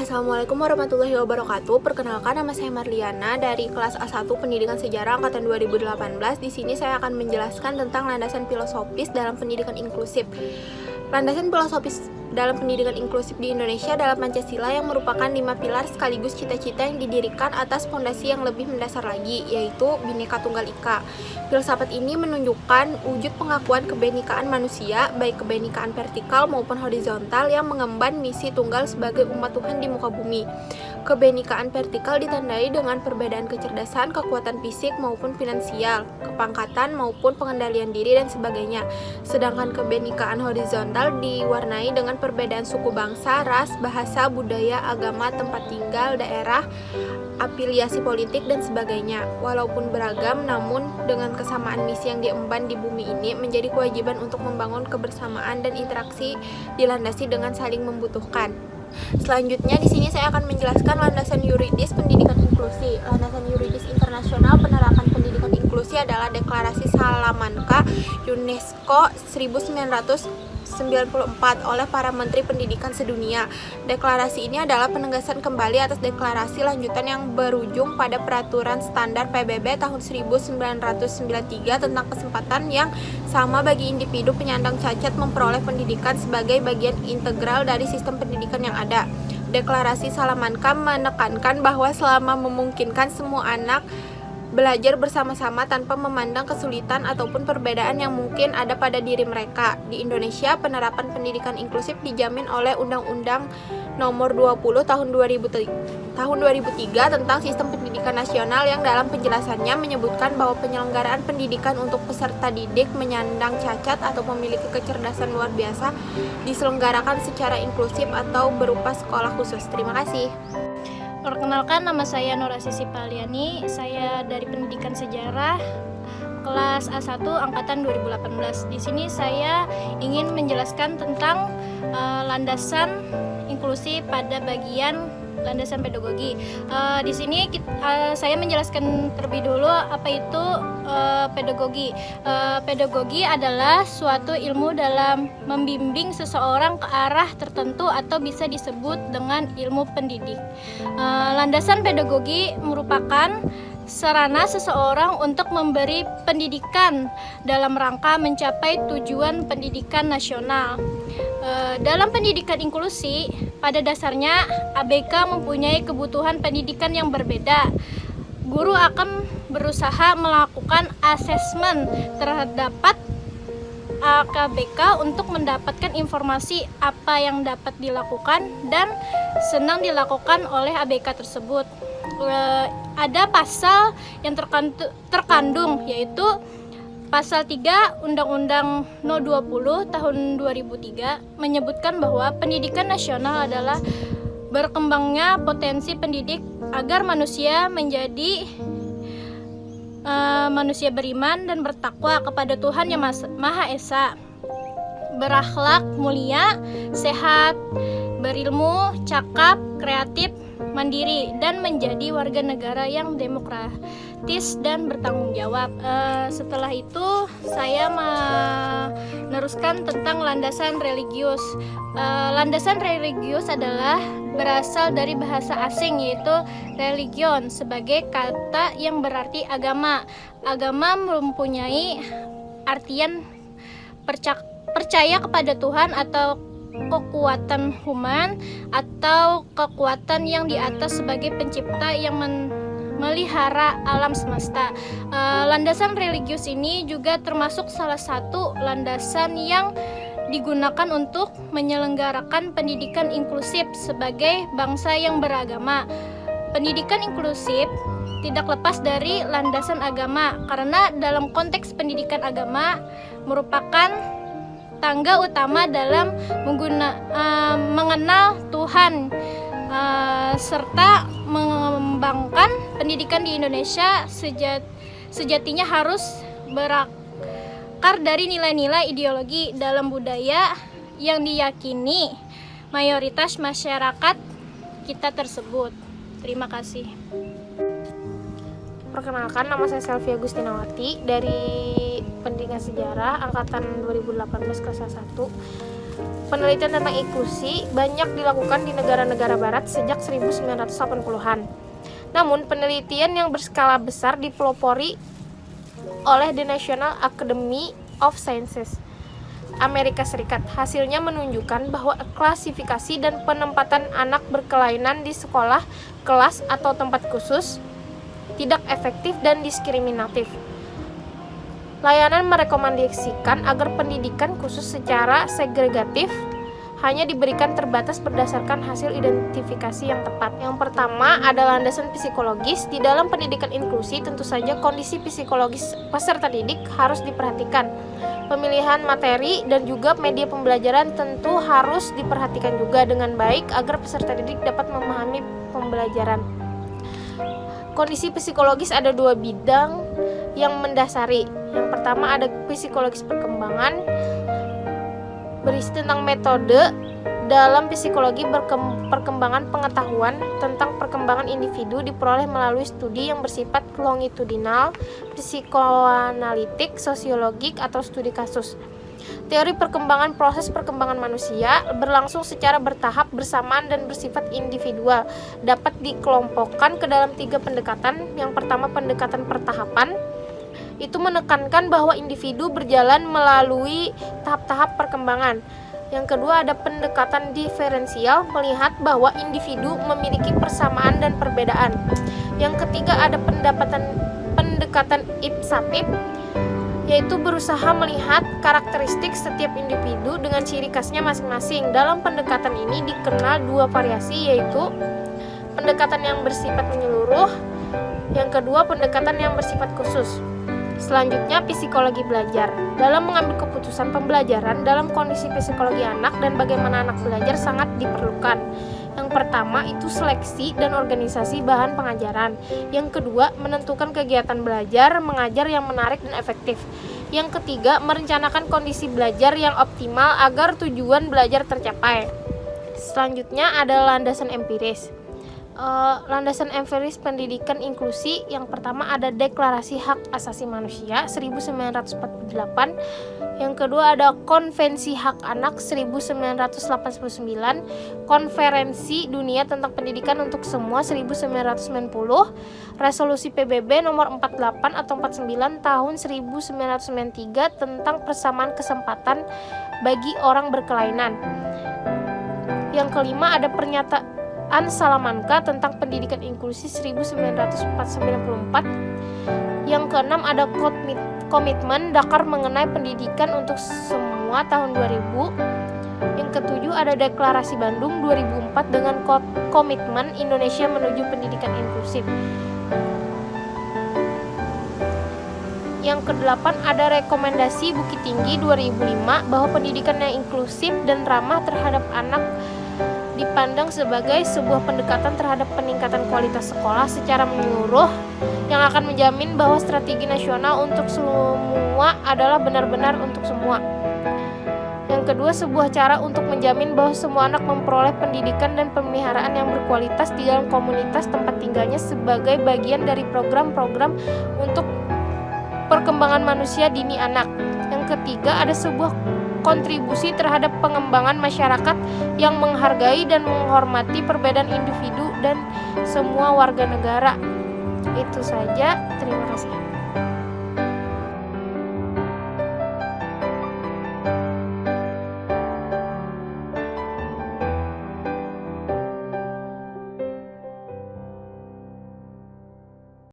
Assalamualaikum warahmatullahi wabarakatuh. Perkenalkan, nama saya Marliana dari kelas A1 Pendidikan Sejarah angkatan 2018. Di sini saya akan menjelaskan tentang landasan filosofis dalam pendidikan inklusif. Landasan filosofis dalam pendidikan inklusif di Indonesia adalah Pancasila yang merupakan 5 pilar sekaligus cita-cita yang didirikan atas fondasi yang lebih mendasar lagi, yaitu Bhinneka Tunggal Ika. Filsafat ini menunjukkan wujud pengakuan kebenekaan manusia, baik kebenekaan vertikal maupun horizontal yang mengemban misi tunggal sebagai umat Tuhan di muka bumi. Kebenekaan vertikal ditandai dengan perbedaan kecerdasan, kekuatan fisik maupun finansial, kepangkatan maupun pengendalian diri dan sebagainya. Sedangkan kebenekaan horizontal diwarnai dengan perbedaan suku bangsa, ras, bahasa, budaya, agama, tempat tinggal, daerah, afiliasi politik dan sebagainya. Walaupun beragam, namun dengan kesamaan misi yang diemban di bumi ini menjadi kewajiban untuk membangun kebersamaan dan interaksi dilandasi dengan saling membutuhkan. Selanjutnya di sini saya akan menjelaskan landasan yuridis pendidikan inklusi. Landasan yuridis internasional penerapan pendidikan inklusi adalah Deklarasi Salamanca UNESCO 1994 oleh para menteri pendidikan sedunia. Deklarasi ini adalah penegasan kembali atas deklarasi lanjutan yang berujung pada Peraturan Standar PBB tahun 1993 tentang kesempatan yang sama bagi individu penyandang cacat memperoleh pendidikan sebagai bagian integral dari sistem pendidikan yang ada. Deklarasi Salamanca menekankan bahwa selama memungkinkan semua anak belajar bersama-sama tanpa memandang kesulitan ataupun perbedaan yang mungkin ada pada diri mereka. Di Indonesia, penerapan pendidikan inklusif dijamin oleh Undang-Undang Nomor 20 Tahun 2003 tentang Sistem Pendidikan Nasional yang dalam penjelasannya menyebutkan bahwa penyelenggaraan pendidikan untuk peserta didik menyandang cacat atau memiliki kecerdasan luar biasa diselenggarakan secara inklusif atau berupa sekolah khusus. Terima kasih. Perkenalkan, nama saya Nora Sisi Paliani. Saya dari Pendidikan Sejarah kelas A1 angkatan 2018. Di sini saya ingin menjelaskan tentang landasan inklusi pada bagian landasan pedagogi. Di sini saya menjelaskan terlebih dulu apa itu pedagogi. Pedagogi adalah suatu ilmu dalam membimbing seseorang ke arah tertentu atau bisa disebut dengan ilmu pendidik. Landasan pedagogi merupakan sarana seseorang untuk memberi pendidikan dalam rangka mencapai tujuan pendidikan nasional. Dalam pendidikan inklusi, pada dasarnya ABK mempunyai kebutuhan pendidikan yang berbeda. Guru akan berusaha melakukan asesmen terhadap AKBK untuk mendapatkan informasi apa yang dapat dilakukan dan senang dilakukan oleh ABK tersebut. Ada pasal yang terkandung, yaitu Pasal 3 Undang-Undang No 20 tahun 2003 menyebutkan bahwa pendidikan nasional adalah berkembangnya potensi pendidik agar manusia menjadi manusia beriman dan bertakwa kepada Tuhan Yang Maha Esa, berakhlak mulia, sehat, berilmu, cakap, kreatif, mandiri, dan menjadi warga negara yang demokratis dan bertanggung jawab. Setelah itu saya meneruskan tentang landasan religius. Landasan religius adalah berasal dari bahasa asing, yaitu religion, sebagai kata yang berarti agama. Agama mempunyai artian percaya kepada Tuhan atau kekuatan human atau kekuatan yang di atas sebagai pencipta yang melihara alam semesta. Landasan religius ini juga termasuk salah satu landasan yang digunakan untuk menyelenggarakan pendidikan inklusif sebagai bangsa yang beragama. Pendidikan inklusif tidak lepas dari landasan agama, karena dalam konteks pendidikan agama merupakan tangga utama dalam mengenal Tuhan, serta mengembangkan pendidikan di Indonesia sejatinya harus berakar dari nilai-nilai ideologi dalam budaya yang diyakini mayoritas masyarakat kita tersebut. Terima kasih. Perkenalkan, nama saya Selvi Agustinawati dari Pendidikan Sejarah angkatan 2018 kelas 1. Penelitian tentang inklusi banyak dilakukan di negara-negara barat sejak 1980-an. Namun, penelitian yang berskala besar dipelopori oleh The National Academy of Sciences Amerika Serikat. Hasilnya menunjukkan bahwa klasifikasi dan penempatan anak berkelainan di sekolah, kelas, atau tempat khusus tidak efektif dan diskriminatif. Layanan merekomendasikan agar pendidikan khusus secara segregatif hanya diberikan terbatas berdasarkan hasil identifikasi yang tepat. Yang pertama ada landasan psikologis. Di dalam pendidikan inklusi tentu saja kondisi psikologis peserta didik harus diperhatikan. Pemilihan materi dan juga media pembelajaran tentu harus diperhatikan juga dengan baik agar peserta didik dapat memahami pembelajaran. Kondisi psikologis ada dua bidang yang mendasari. Yang pertama ada psikologis perkembangan, berisi tentang metode dalam psikologi perkembangan pengetahuan tentang perkembangan individu diperoleh melalui studi yang bersifat longitudinal, psikoanalitik, sosiologik, atau studi kasus. Teori perkembangan proses perkembangan manusia berlangsung secara bertahap, bersamaan, dan bersifat individual. Dapat dikelompokkan ke dalam 3 pendekatan. Yang pertama pendekatan pertahapan, itu menekankan bahwa individu berjalan melalui tahap-tahap perkembangan. Yang kedua ada pendekatan diferensial, melihat bahwa individu memiliki persamaan dan perbedaan. Yang ketiga ada pendekatan ipsatif, yaitu berusaha melihat karakteristik setiap individu dengan ciri khasnya masing-masing. Dalam pendekatan ini dikenal 2 variasi, yaitu pendekatan yang bersifat menyeluruh, yang kedua pendekatan yang bersifat khusus. Selanjutnya, psikologi belajar. Dalam mengambil keputusan pembelajaran dalam kondisi psikologi anak dan bagaimana anak belajar sangat diperlukan. Yang pertama itu seleksi dan organisasi bahan pengajaran. Yang kedua, menentukan kegiatan belajar, mengajar yang menarik dan efektif. Yang ketiga, merencanakan kondisi belajar yang optimal agar tujuan belajar tercapai. Selanjutnya ada landasan empiris. Landasan empiris pendidikan inklusi. Yang pertama ada Deklarasi Hak Asasi Manusia 1948. Yang kedua ada Konvensi Hak Anak 1989, Konferensi Dunia tentang Pendidikan untuk Semua 1990, Resolusi PBB nomor 48 atau 49 tahun 1993 tentang persamaan kesempatan bagi orang berkelainan. Yang kelima ada Pernyataan Salamanca tentang pendidikan inklusi 1994. Yang keenam ada Komitmen Dakar mengenai pendidikan untuk semua tahun 2000. Yang ketujuh ada Deklarasi Bandung 2004 dengan Komitmen Indonesia menuju pendidikan inklusif. Yang kedelapan ada Rekomendasi Bukit Tinggi 2005 bahwa pendidikan yang inklusif dan ramah terhadap anak dipandang sebagai sebuah pendekatan terhadap peningkatan kualitas sekolah secara menyeluruh yang akan menjamin bahwa strategi nasional untuk semua adalah benar-benar untuk semua. Yang kedua, sebuah cara untuk menjamin bahwa semua anak memperoleh pendidikan dan pemeliharaan yang berkualitas di dalam komunitas tempat tinggalnya sebagai bagian dari program-program untuk perkembangan manusia dini anak. Yang ketiga, ada sebuah kontribusi terhadap pengembangan masyarakat yang menghargai dan menghormati perbedaan individu dan semua warga negara. Itu saja, terima kasih.